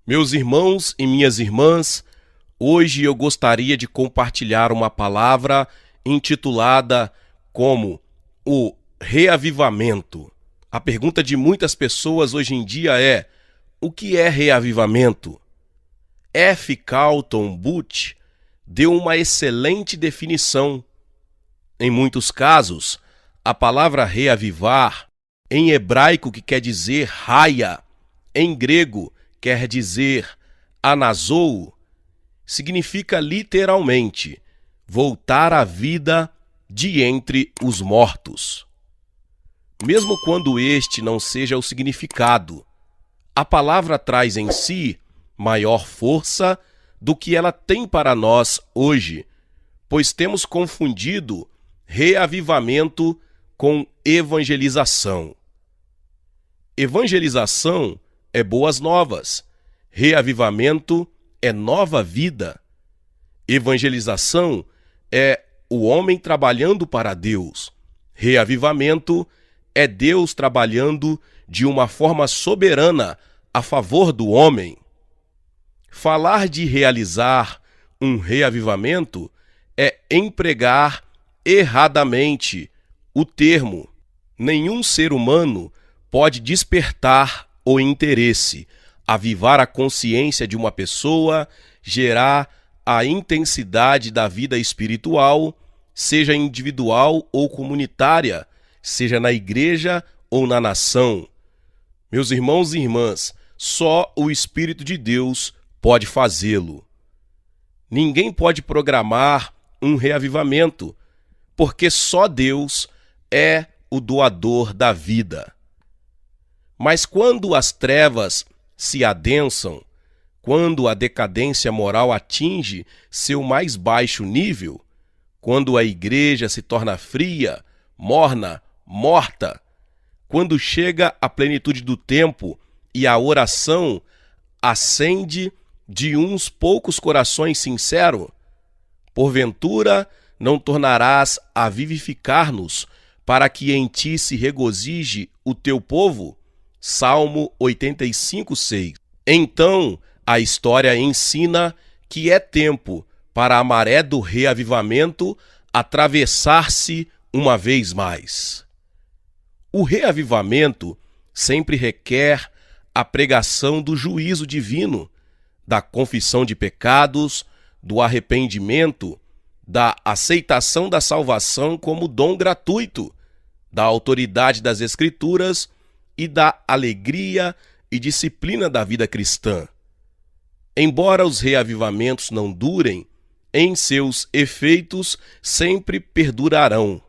Meus irmãos e minhas irmãs, hoje eu gostaria de compartilhar uma palavra intitulada como o reavivamento. A pergunta de muitas pessoas hoje em dia é: o que é reavivamento? F. Carlton Booth deu uma excelente definição. Em muitos casos, a palavra reavivar, em hebraico que quer dizer raia, em grego quer dizer anazou, significa literalmente voltar à vida de entre os mortos. Mesmo quando este não seja o significado, a palavra traz em si maior força do que ela tem para nós hoje, pois temos confundido reavivamento com evangelização. Evangelização é boas novas, reavivamento é nova vida. Evangelização é o homem trabalhando para Deus. Reavivamento é Deus trabalhando de uma forma soberana a favor do homem. Falar de realizar um reavivamento é empregar erradamente o termo. Nenhum ser humano pode despertar o interesse, avivar a consciência de uma pessoa, gerar a intensidade da vida espiritual, seja individual ou comunitária, seja na igreja ou na nação. Meus irmãos e irmãs, só o Espírito de Deus pode fazê-lo. Ninguém pode programar um reavivamento, porque só Deus é o doador da vida. Mas quando as trevas se adensam, quando a decadência moral atinge seu mais baixo nível, quando a igreja se torna fria, morna, morta, quando chega a plenitude do tempo e a oração acende de uns poucos corações sinceros, porventura não tornarás a vivificar-nos para que em ti se regozije o teu povo? Salmo 85:6. Então, a história ensina que é tempo para a maré do reavivamento atravessar-se uma vez mais. O reavivamento sempre requer a pregação do juízo divino, da confissão de pecados, do arrependimento, da aceitação da salvação como dom gratuito, da autoridade das Escrituras e da alegria e disciplina da vida cristã. Embora os reavivamentos não durem, em seus efeitos sempre perdurarão.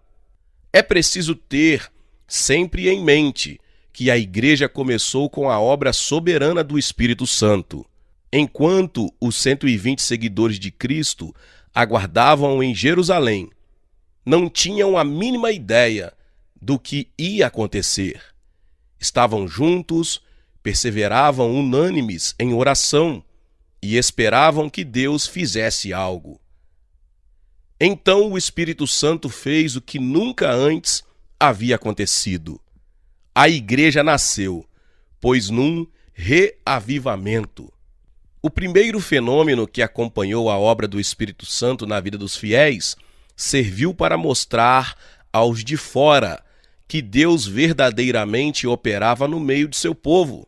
É preciso ter sempre em mente que a igreja começou com a obra soberana do Espírito Santo. Enquanto os 120 seguidores de Cristo aguardavam em Jerusalém, não tinham a mínima ideia do que ia acontecer. Estavam juntos, perseveravam unânimes em oração e esperavam que Deus fizesse algo. Então o Espírito Santo fez o que nunca antes havia acontecido. A igreja nasceu, pois num reavivamento. O primeiro fenômeno que acompanhou a obra do Espírito Santo na vida dos fiéis serviu para mostrar aos de fora que Deus verdadeiramente operava no meio de seu povo.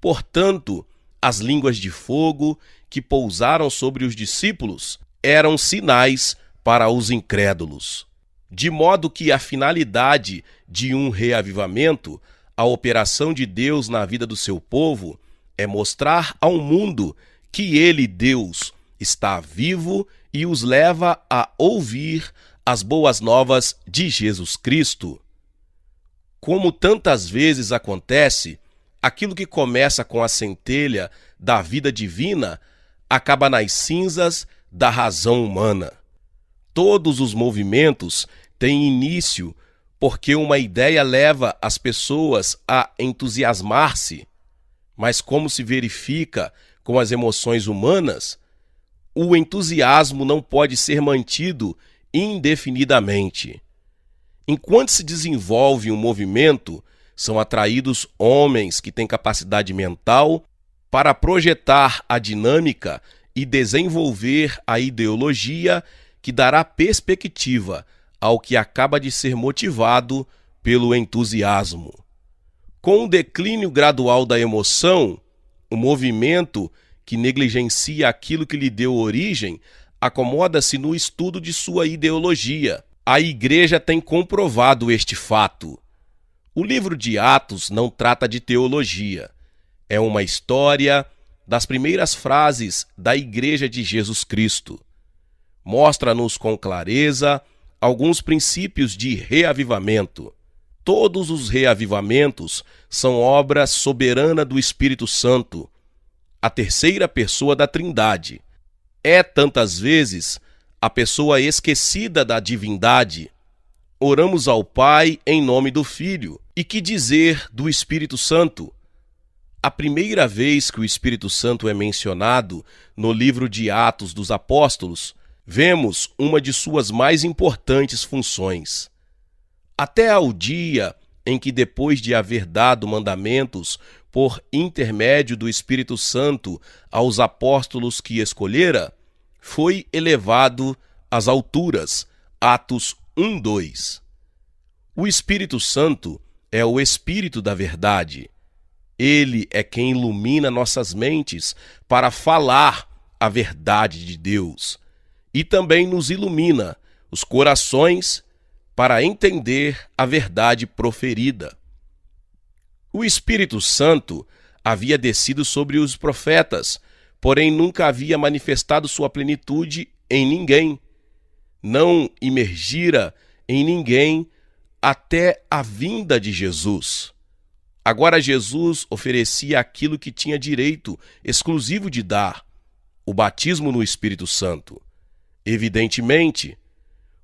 Portanto, as línguas de fogo que pousaram sobre os discípulos eram sinais para os incrédulos. De modo que a finalidade de um reavivamento, a operação de Deus na vida do seu povo, é mostrar ao mundo que ele, Deus, está vivo e os leva a ouvir as boas novas de Jesus Cristo. Como tantas vezes acontece, aquilo que começa com a centelha da vida divina acaba nas cinzas da razão humana. Todos os movimentos têm início porque uma ideia leva as pessoas a entusiasmar-se, mas como se verifica com as emoções humanas, o entusiasmo não pode ser mantido indefinidamente. Enquanto se desenvolve um movimento, são atraídos homens que têm capacidade mental, para projetar a dinâmica e desenvolver a ideologia que dará perspectiva ao que acaba de ser motivado pelo entusiasmo. Com o declínio gradual da emoção, o movimento que negligencia aquilo que lhe deu origem acomoda-se no estudo de sua ideologia. A Igreja tem comprovado este fato. O livro de Atos não trata de teologia. É uma história das primeiras frases da Igreja de Jesus Cristo. Mostra-nos com clareza alguns princípios de reavivamento. Todos os reavivamentos são obra soberana do Espírito Santo, a terceira pessoa da Trindade. É tantas vezes a pessoa esquecida da divindade. Oramos ao Pai em nome do Filho. E que dizer do Espírito Santo? A primeira vez que o Espírito Santo é mencionado no livro de Atos dos Apóstolos, vemos uma de suas mais importantes funções. Até ao dia em que, depois de haver dado mandamentos por intermédio do Espírito Santo aos apóstolos que escolhera, foi elevado às alturas. Atos 1:2. O Espírito Santo é o Espírito da verdade. Ele é quem ilumina nossas mentes para falar a verdade de Deus e também nos ilumina os corações para entender a verdade proferida. O Espírito Santo havia descido sobre os profetas, porém nunca havia manifestado sua plenitude em ninguém. Não imergira em ninguém até a vinda de Jesus. Agora Jesus oferecia aquilo que tinha direito exclusivo de dar, o batismo no Espírito Santo. Evidentemente,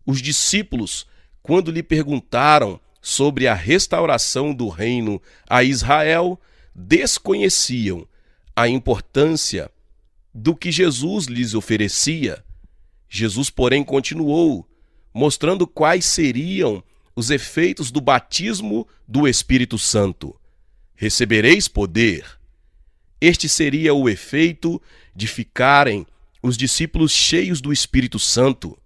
os discípulos, quando lhe perguntaram sobre a restauração do reino a Israel, desconheciam a importância do que Jesus lhes oferecia. Jesus, porém, continuou, mostrando quais seriam os efeitos do batismo do Espírito Santo. Recebereis poder. Este seria o efeito de ficarem os discípulos cheios do Espírito Santo.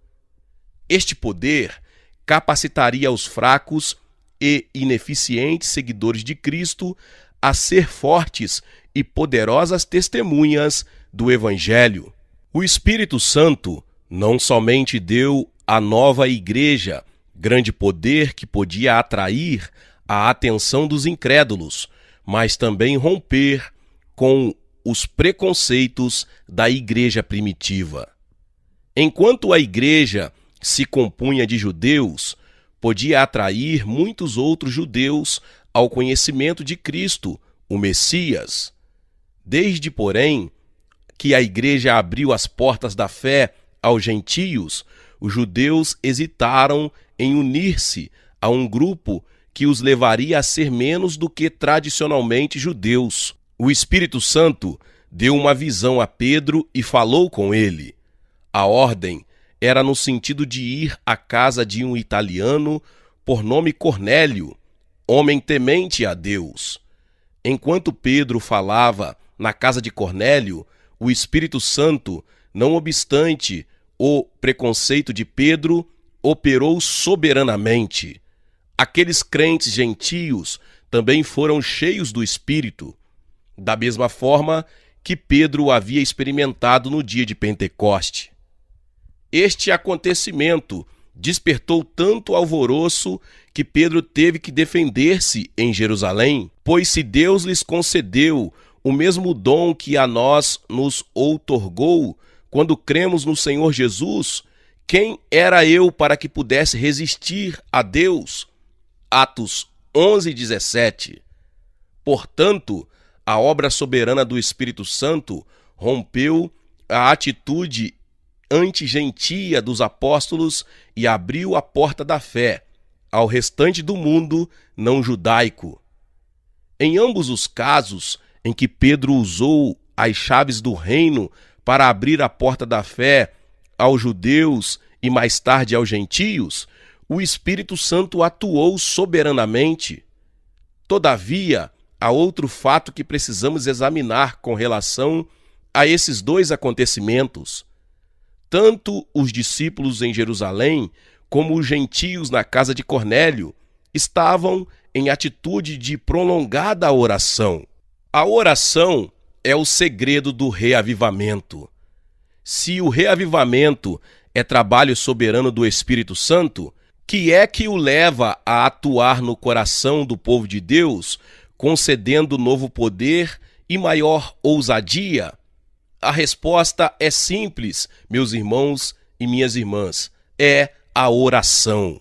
Este poder capacitaria os fracos e ineficientes seguidores de Cristo a ser fortes e poderosas testemunhas do Evangelho. O Espírito Santo não somente deu à nova igreja grande poder que podia atrair a atenção dos incrédulos, mas também romper com os preconceitos da igreja primitiva. Enquanto a igreja se compunha de judeus, podia atrair muitos outros judeus ao conhecimento de Cristo, o Messias. Desde, porém, que a igreja abriu as portas da fé aos gentios, os judeus hesitaram em unir-se a um grupo que os levaria a ser menos do que tradicionalmente judeus. O Espírito Santo deu uma visão a Pedro e falou com ele. A ordem era no sentido de ir à casa de um italiano por nome Cornélio, homem temente a Deus. Enquanto Pedro falava na casa de Cornélio, o Espírito Santo, não obstante o preconceito de Pedro, operou soberanamente. Aqueles crentes gentios também foram cheios do Espírito, da mesma forma que Pedro havia experimentado no dia de Pentecoste. Este acontecimento despertou tanto alvoroço que Pedro teve que defender-se em Jerusalém, pois se Deus lhes concedeu o mesmo dom que a nós nos outorgou quando cremos no Senhor Jesus, quem era eu para que pudesse resistir a Deus? Atos 11:17. Portanto, a obra soberana do Espírito Santo rompeu a atitude antigentia dos apóstolos e abriu a porta da fé ao restante do mundo não judaico. Em ambos os casos em que Pedro usou as chaves do reino para abrir a porta da fé aos judeus e mais tarde aos gentios, o Espírito Santo atuou soberanamente. Todavia, há outro fato que precisamos examinar com relação a esses dois acontecimentos. Tanto os discípulos em Jerusalém como os gentios na casa de Cornélio estavam em atitude de prolongada oração. A oração é o segredo do reavivamento. Se o reavivamento é trabalho soberano do Espírito Santo, que é que o leva a atuar no coração do povo de Deus, concedendo novo poder e maior ousadia? A resposta é simples, meus irmãos e minhas irmãs, é a oração.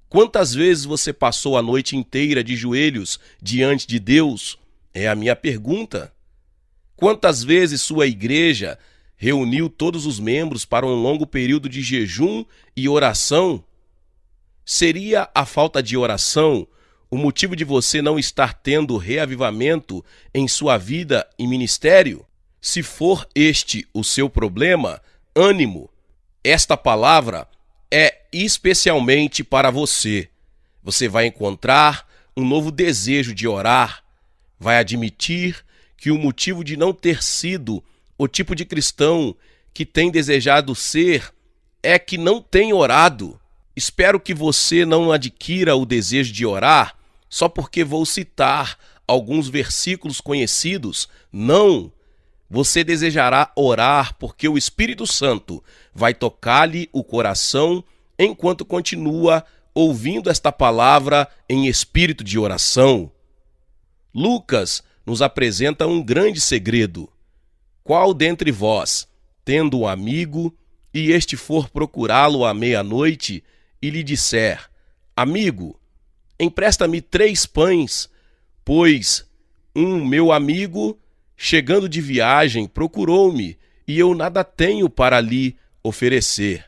Quantas vezes você passou a noite inteira de joelhos diante de Deus? É a minha pergunta. Quantas vezes sua igreja reuniu todos os membros para um longo período de jejum e oração? Seria a falta de oração o motivo de você não estar tendo reavivamento em sua vida e ministério? Se for este o seu problema, ânimo. Esta palavra é especialmente para você. Você vai encontrar um novo desejo de orar, vai admitir que o motivo de não ter sido o tipo de cristão que tem desejado ser é que não tem orado. Espero que você não adquira o desejo de orar só porque vou citar alguns versículos conhecidos. Não! Você desejará orar porque o Espírito Santo vai tocar-lhe o coração enquanto continua ouvindo esta palavra em espírito de oração. Lucas nos apresenta um grande segredo. Qual dentre vós, tendo um amigo, e este for procurá-lo à meia-noite, e lhe disser: Amigo, empresta-me 3 pães, pois meu amigo, chegando de viagem, procurou-me, e eu nada tenho para lhe oferecer.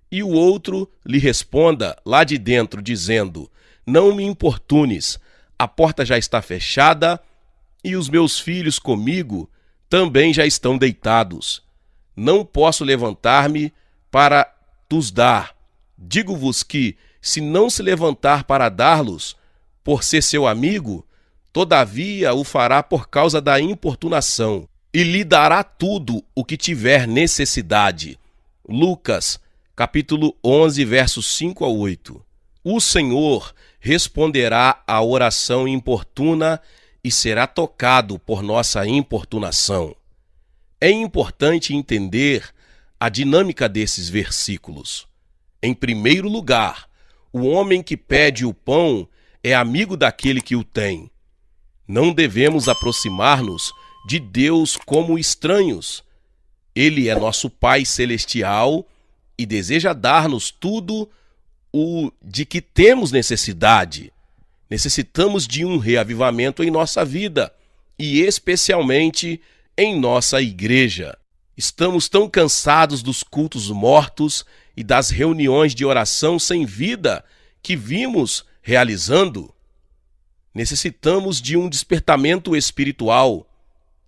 E o outro lhe responda lá de dentro, dizendo: Não me importunes, a porta já está fechada, e os meus filhos comigo também já estão deitados. Não posso levantar-me para tus dar. Digo-vos que, se não se levantar para dar-los, por ser seu amigo, todavia o fará por causa da importunação, e lhe dará tudo o que tiver necessidade. Lucas, capítulo 11, versos 5 a 8. O Senhor responderá à oração importuna e será tocado por nossa importunação. É importante entender a dinâmica desses versículos. Em primeiro lugar, o homem que pede o pão é amigo daquele que o tem. Não devemos aproximar-nos de Deus como estranhos. Ele é nosso Pai Celestial e deseja dar-nos tudo o de que temos necessidade. Necessitamos de um reavivamento em nossa vida e especialmente em nossa igreja. Estamos tão cansados dos cultos mortos e das reuniões de oração sem vida que vimos realizando. Necessitamos de um despertamento espiritual,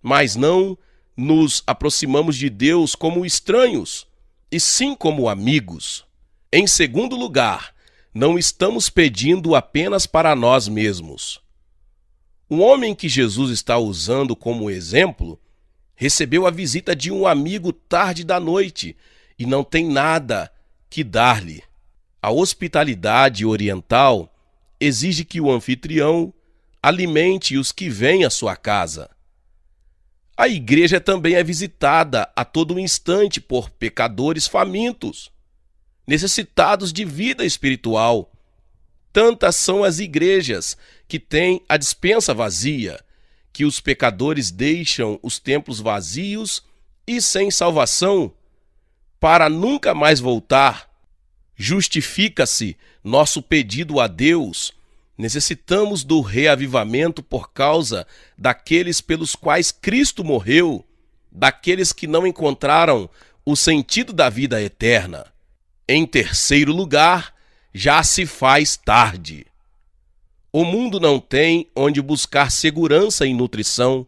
mas não nos aproximamos de Deus como estranhos, e sim como amigos. Em segundo lugar, não estamos pedindo apenas para nós mesmos. O homem que Jesus está usando como exemplo recebeu a visita de um amigo tarde da noite e não tem nada que dar-lhe. A hospitalidade oriental exige que o anfitrião alimente os que vêm à sua casa. A igreja também é visitada a todo instante por pecadores famintos, necessitados de vida espiritual. Tantas são as igrejas que têm a despensa vazia, que os pecadores deixam os templos vazios e sem salvação, para nunca mais voltar. Justifica-se nosso pedido a Deus. Necessitamos do reavivamento por causa daqueles pelos quais Cristo morreu, daqueles que não encontraram o sentido da vida eterna. Em terceiro lugar, já se faz tarde. O mundo não tem onde buscar segurança e nutrição.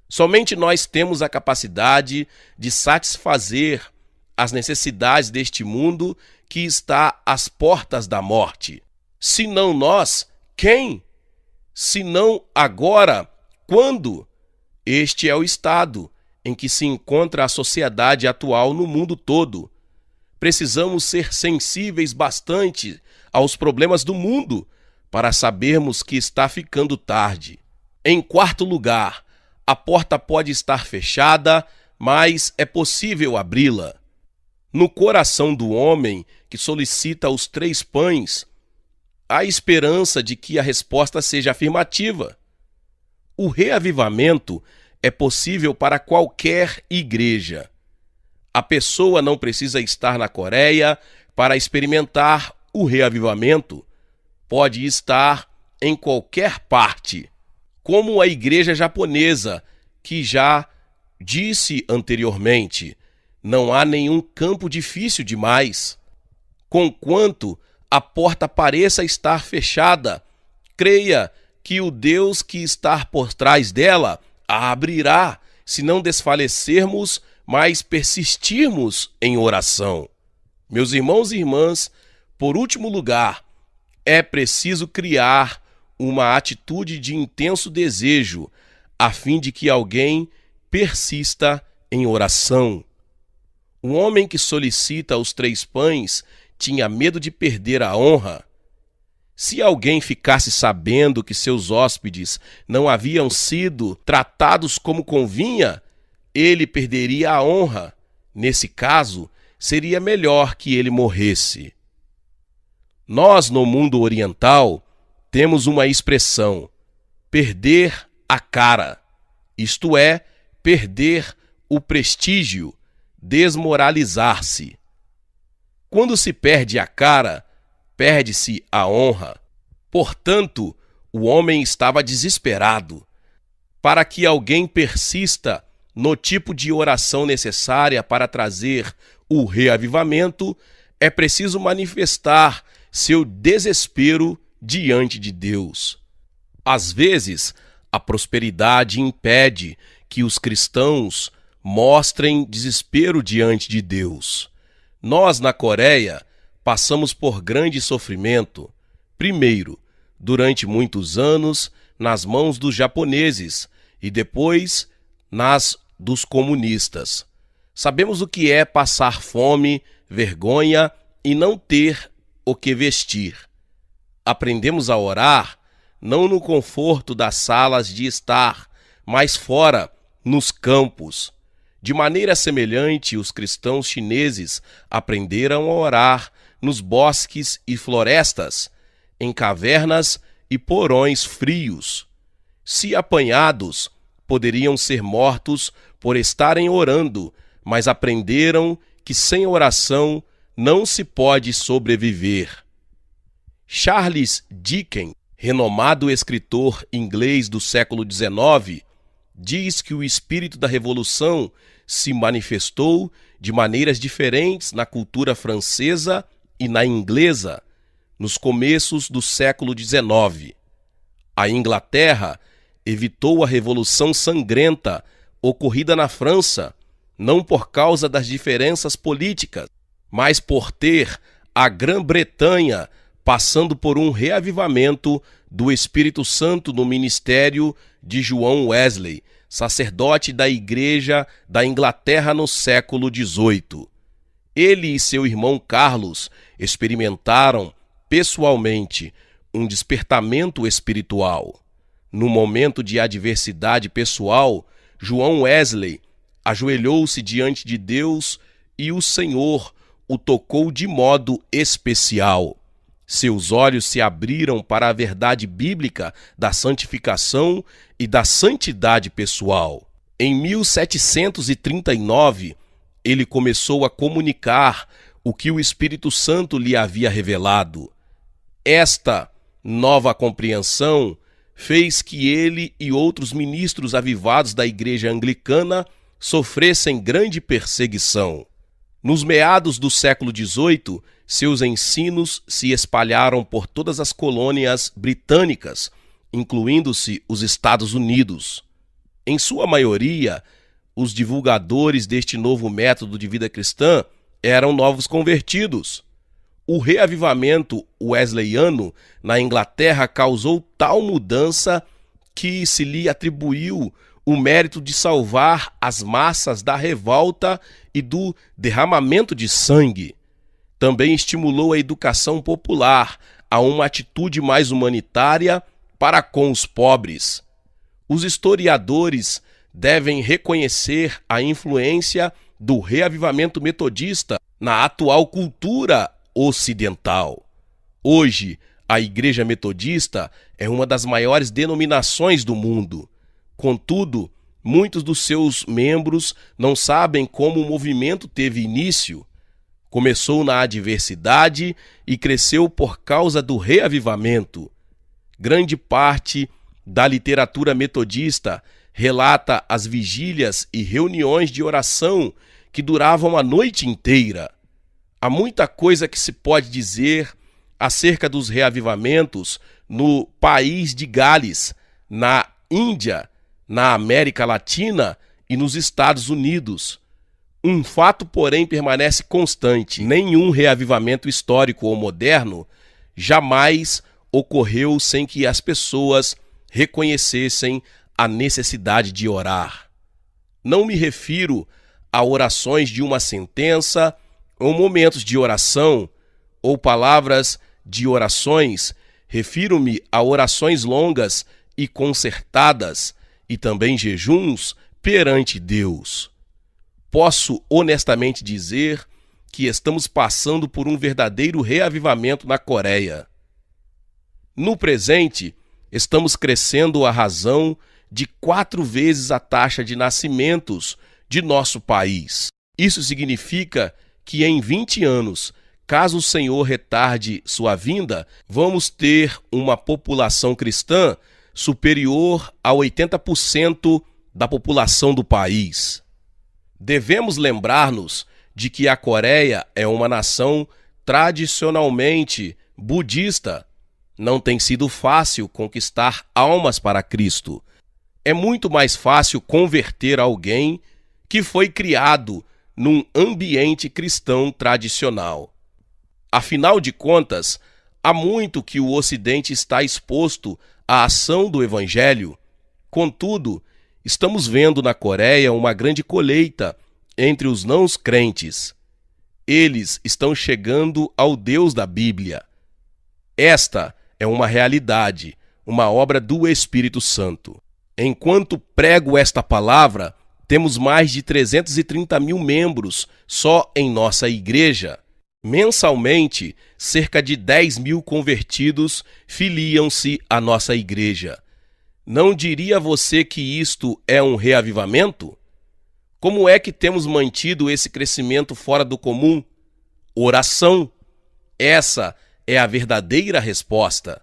Somente nós temos a capacidade de satisfazer as necessidades deste mundo que está às portas da morte. Se não nós, quem? Se não agora, quando? Este é o estado em que se encontra a sociedade atual no mundo todo. Precisamos ser sensíveis bastante aos problemas do mundo para sabermos que está ficando tarde. Em quarto lugar, a porta pode estar fechada, mas é possível abri-la. No coração do homem que solicita os 3 pães, há esperança de que a resposta seja afirmativa. O reavivamento é possível para qualquer igreja. A pessoa não precisa estar na Coreia para experimentar o reavivamento. Pode estar em qualquer parte, como a igreja japonesa, que já disse anteriormente, não há nenhum campo difícil demais. Conquanto a porta pareça estar fechada, creia que o Deus que está por trás dela a abrirá, se não desfalecermos, mas persistirmos em oração. Meus irmãos e irmãs, por último lugar, é preciso criar uma atitude de intenso desejo, a fim de que alguém persista em oração. O homem que solicita os 3 pães tinha medo de perder a honra. Se alguém ficasse sabendo que seus hóspedes não haviam sido tratados como convinha, ele perderia a honra. Nesse caso, seria melhor que ele morresse. Nós, no mundo oriental, temos uma expressão: perder a cara, isto é, perder o prestígio, desmoralizar-se. Quando se perde a cara, perde-se a honra. Portanto, o homem estava desesperado. Para que alguém persista no tipo de oração necessária para trazer o reavivamento, é preciso manifestar seu desespero diante de Deus. Às vezes, a prosperidade impede que os cristãos mostrem desespero diante de Deus. Nós, na Coreia, passamos por grande sofrimento. Primeiro, durante muitos anos, nas mãos dos japoneses e depois nas dos comunistas. Sabemos o que é passar fome, vergonha e não ter o que vestir. Aprendemos a orar não no conforto das salas de estar, mas fora, nos campos. De maneira semelhante, os cristãos chineses aprenderam a orar nos bosques e florestas, em cavernas e porões frios. Se apanhados, poderiam ser mortos por estarem orando, mas aprenderam que sem oração não se pode sobreviver. Charles Dickens, renomado escritor inglês do século XIX, diz que o espírito da revolução se manifestou de maneiras diferentes na cultura francesa e na inglesa, nos começos do século XIX. A Inglaterra evitou a Revolução Sangrenta ocorrida na França, não por causa das diferenças políticas, mas por ter a Grã-Bretanha passando por um reavivamento do Espírito Santo no ministério de João Wesley, sacerdote da Igreja da Inglaterra no século XVIII. Ele e seu irmão Carlos experimentaram pessoalmente um despertamento espiritual. No momento de adversidade pessoal, João Wesley ajoelhou-se diante de Deus e o Senhor o tocou de modo especial. Seus olhos se abriram para a verdade bíblica da santificação e da santidade pessoal. Em 1739, ele começou a comunicar o que o Espírito Santo lhe havia revelado. Esta nova compreensão fez que ele e outros ministros avivados da Igreja Anglicana sofressem grande perseguição. Nos meados do século XVIII, seus ensinos se espalharam por todas as colônias britânicas, incluindo-se os Estados Unidos. Em sua maioria, os divulgadores deste novo método de vida cristã eram novos convertidos. O reavivamento wesleyano na Inglaterra causou tal mudança que se lhe atribuiu o mérito de salvar as massas da revolta e do derramamento de sangue. Também estimulou a educação popular a uma atitude mais humanitária para com os pobres. Os historiadores devem reconhecer a influência do reavivamento metodista na atual cultura ocidental. Hoje, a Igreja Metodista é uma das maiores denominações do mundo. Contudo, muitos dos seus membros não sabem como o movimento teve início. Começou na adversidade e cresceu por causa do reavivamento. Grande parte da literatura metodista relata as vigílias e reuniões de oração que duravam a noite inteira. Há muita coisa que se pode dizer acerca dos reavivamentos no país de Gales, na Índia, na América Latina e nos Estados Unidos. Um fato, porém, permanece constante: nenhum reavivamento histórico ou moderno jamais ocorreu sem que as pessoas reconhecessem a necessidade de orar. Não me refiro a orações de uma sentença, ou momentos de oração, ou palavras de orações. Refiro-me a orações longas e concertadas, e também jejuns perante Deus. Posso honestamente dizer que estamos passando por um verdadeiro reavivamento na Coreia. No presente, estamos crescendo à razão de 4 vezes a taxa de nascimentos de nosso país. Isso significa que em 20 anos, caso o Senhor retarde sua vinda, vamos ter uma população cristã superior a 80% da população do país. Devemos lembrar-nos de que a Coreia é uma nação tradicionalmente budista. Não tem sido fácil conquistar almas para Cristo. É muito mais fácil converter alguém que foi criado num ambiente cristão tradicional. Afinal de contas, há muito que o Ocidente está exposto à ação do Evangelho. Contudo, estamos vendo na Coreia uma grande colheita entre os não-crentes. Eles estão chegando ao Deus da Bíblia. Esta é uma realidade, uma obra do Espírito Santo. Enquanto prego esta palavra, temos mais de 330 mil membros só em nossa igreja. Mensalmente, cerca de 10 mil convertidos filiam-se à nossa igreja. Não diria você que isto é um reavivamento? Como é que temos mantido esse crescimento fora do comum? Oração. Essa é a verdadeira resposta.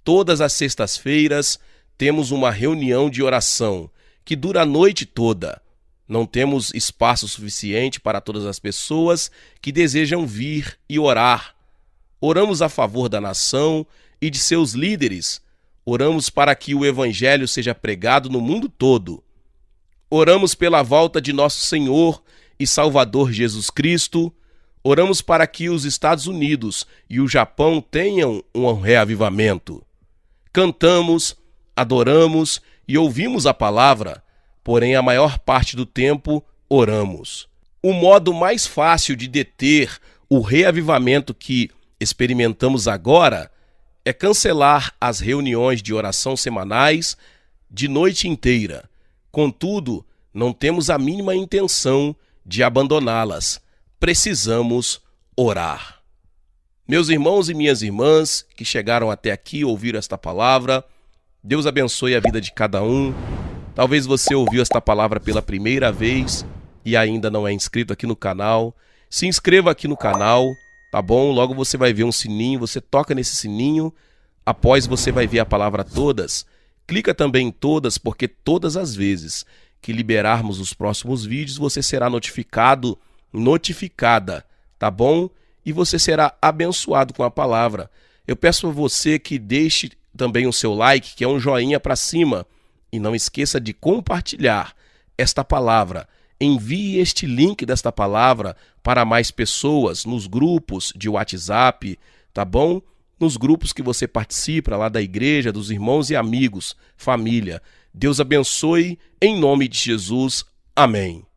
Todas as sextas-feiras temos uma reunião de oração que dura a noite toda. Não temos espaço suficiente para todas as pessoas que desejam vir e orar. Oramos a favor da nação e de seus líderes. Oramos para que o Evangelho seja pregado no mundo todo. Oramos pela volta de nosso Senhor e Salvador Jesus Cristo. Oramos para que os Estados Unidos e o Japão tenham um reavivamento. Cantamos, adoramos e ouvimos a palavra, porém a maior parte do tempo oramos. O modo mais fácil de deter o reavivamento que experimentamos agora é cancelar as reuniões de oração semanais de noite inteira. Contudo, não temos a mínima intenção de abandoná-las. Precisamos orar. Meus irmãos e minhas irmãs que chegaram até aqui e ouviram esta palavra, Deus abençoe a vida de cada um. Talvez você ouviu esta palavra pela primeira vez e ainda não é inscrito aqui no canal. Se inscreva aqui no canal, tá bom? Logo você vai ver um sininho, você toca nesse sininho. Após você vai ver a palavra todas. Clica também em todas, porque todas as vezes que liberarmos os próximos vídeos, você será notificada, tá bom? E você será abençoado com a palavra. Eu peço a você que deixe também o seu like, que é um joinha para cima. E não esqueça de compartilhar esta palavra envie este link desta palavra para mais pessoas nos grupos de WhatsApp, tá bom? Nos grupos que você participa lá da igreja, dos irmãos e amigos, família. Deus abençoe, em nome de Jesus. Amém.